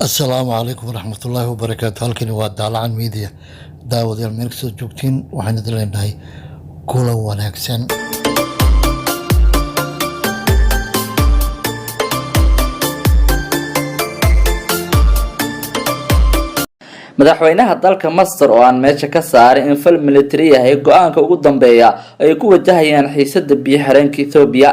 السلام عليكم ورحمة الله وبركاته. halkani waa Daalacan Media. Daawadayaal meel kasoo joogtiin waxaan idin leenahay kulan wanaagsan. madaxweynaha dalka Masar oo aan meesha ka saaray in fal military yahay go'aanka ugu dambeeya ay ku wajahayaan xiisadda biyo-xireenka Ethiopia.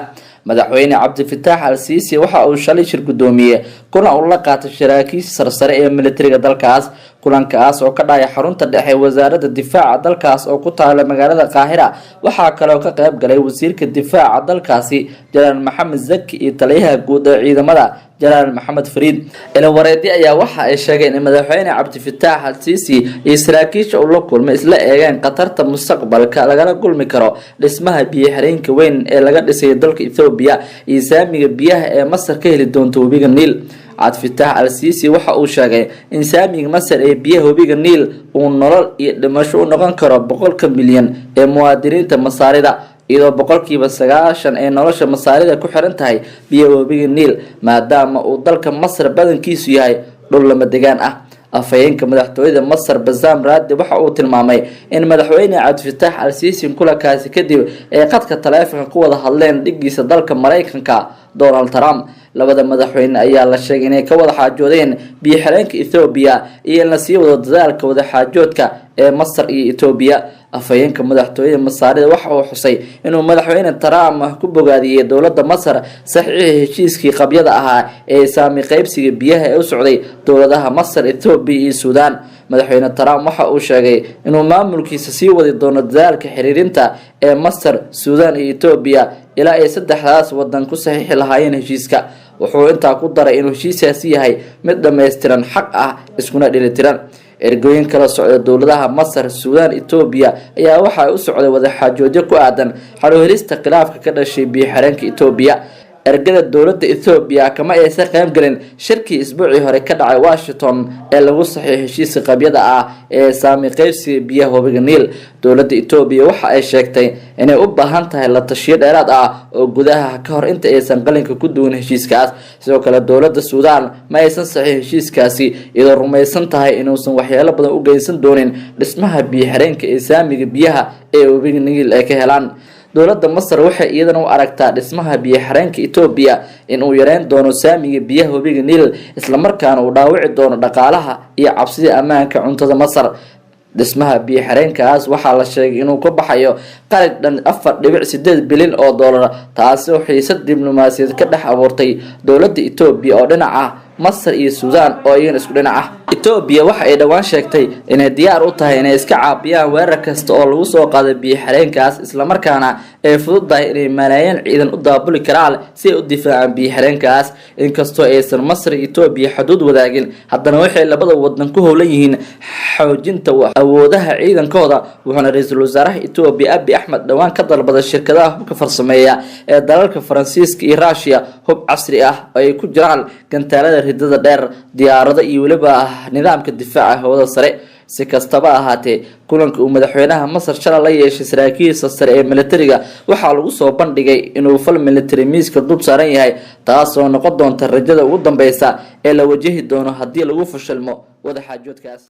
madaxweyne Cabdi Fattaax al-Siisi waxa uu shalay shir gudoomiye kuna uu la qaatay saraakiisha sarsare ee militariga dalkaas kulankaas oo ka dhacay xarunta dhexe wasaaradda difaaca dalkaas oo ku taala magaalada Qaahira waxa kale oo ka qayb galay wasiirka difaaca dalkaasi Jalaal Maxamed Zaki iyo taliyaha guud ee ciidamada Jalaal Maxamed Fariid ila wareedi ayaa waxa ay sheegeen in madaxweyne Cabdi Fattaax al-Siisi iyo saraakiisha uu la kulmay isla eegeen qatarta mustaqbalka laga kulmi karo dhismaha biyo-xireenka weyn ee laga dhisay dalka Ethiopia iyo saamiga biyaha ee Masar ka heli doonto webiga Niil. Cabdi Fattaax al-Siisi waxa uu sheegay in saamiga Masar ee biyaha webiga Niil uu nolol iyo dhimasho u noqon karo 100 milyan ee muwaadiniinta Masaarida iyadoo 90% ee nolosha Masaarida ku xiran tahay biyaha webiga Niil maadaama uu dalka Masar badankiisu yahay dhul lama degaan ah. afayeenka madaxtooyada Masar Bassam Raadi waxa uu tilmaamay in madaxweyne Cabdi Fattaax al-Siisi kulankaasi kadib ay qadka taleefanka ku wada hadleen dhigiisa dalka Mareykanka Donald Trump. labada madaxweyne ayaa la sheegay inay ka wada xaajoodeen biyo-xireenka Ethiopia iyo in la sii wado dadaalka wada xaajoodka ee Masar iyo Ethiopia. afayeenka madaxtooyada Masaarida waxa uu xusay inuu madaxweyne Trump ku bogaadiyay dowladda Masar saxiix heshiiskii qabyada ahaa ee saami qaybsiga biyaha ee u socday dowladaha Masar, Ethiopia iyo Suudaan. madaxweyne Trump waxa uu sheegay inuu maamulkiisa sii wadi doono dadaalka xiriirinta ee Masar, Suudaan iyo Ethiopia ilaa ay saddexdaas wadan ku saxiix lahaayeen heshiiska. wuxuu intaa ku daray inuu heshiiskaasi yahay mid dhameystiran, xaq ah, iskuna dheelitiran. ergooyin kala socda dowladaha Masar, Suudaan, Ethiopia ayaa waxa ay u socday wada xaajoodyo ku aadan xal u helista khilaafka ka dhashay biyo-xireenka Ethiopia. ergada dowladda Ethiopia kama aysan qayb galin shirkii isbuucii hore ka dhacay Washington ee lagu saxiixay heshiiska qabyada ah ee saami qaybsiga biyaha webiga Niil. dowladda Ethiopia waxa ay sheegtay inay u baahan tahay la tashiyo dheeraad ah oo gudaha ka hor inta aysan qalinka ku duwan heshiiskaas. sidoo kale dowladda Suudaan ma aysan saxiixin heshiiskaasi iyadoo rumaysan tahay inuusan waxyeelo badan u geysan doonin dhismaha biyo-xireenka ee saamiga biyaha ee webiga Niil ay ka helaan. dowladda Masar waxay iyadana u aragtaa dhismaha biyo-xireenka Ethiopia in uu yareyn doono saamiga biyaha webiga Niil isla markaana uu dhaawici doono dhaqaalaha iyo cabsida ammaanka cuntada Masar. dhismaha biyo-xireenkaas waxaa la sheegay inuu ka baxayo qarad dhan 4.8 bilyan oo dollar taasi oo xiisad diblomaasiyadeed ka dhex abuurtay dowladda Ethiopia oo dhinaca Masar iyo Suudaan oo iyana isku dhinac ah. Ethiopia waxa ay dhawaan sheegtay inay diyaar u tahay inay iska caabiyaan weerar kasta oo lagu soo qaado biyo-xireenkaas isla markaana ay fududahay inay malaayiin ciidan u daabuli karaan si ay u difaacaan biyo-xireenkaas. inkastoo aysan Masar iyo Ethiopia xuduud wadaagin, haddana waxay labada wadan ku howlan yihiin xoojinta awoodaha ciidankooda. wuxuuna ra'iisul wasaaraha Ethiopia Abiy Ahmed dhawaan ka dalbaday shirkadaha hubka farsameeya ee dalalka Faransiiska iyo Russia hub casri ah oo ay ku jiraan gantaalada ridada dheer, diyaarado iyo waliba nidaamka difaaca hawada sare. si kastaba ahaatee kulanka uu madaxweynaha Masar shalay la yeeshay saraakiisha sare ee militariga waxaa lagu soo bandhigay inuu fal military miiska dul saaran yahay, taas oo noqon doonta rajada ugu dambeysa ee la wajahi doono haddii lagu fashilmo wada xaajoodkaas.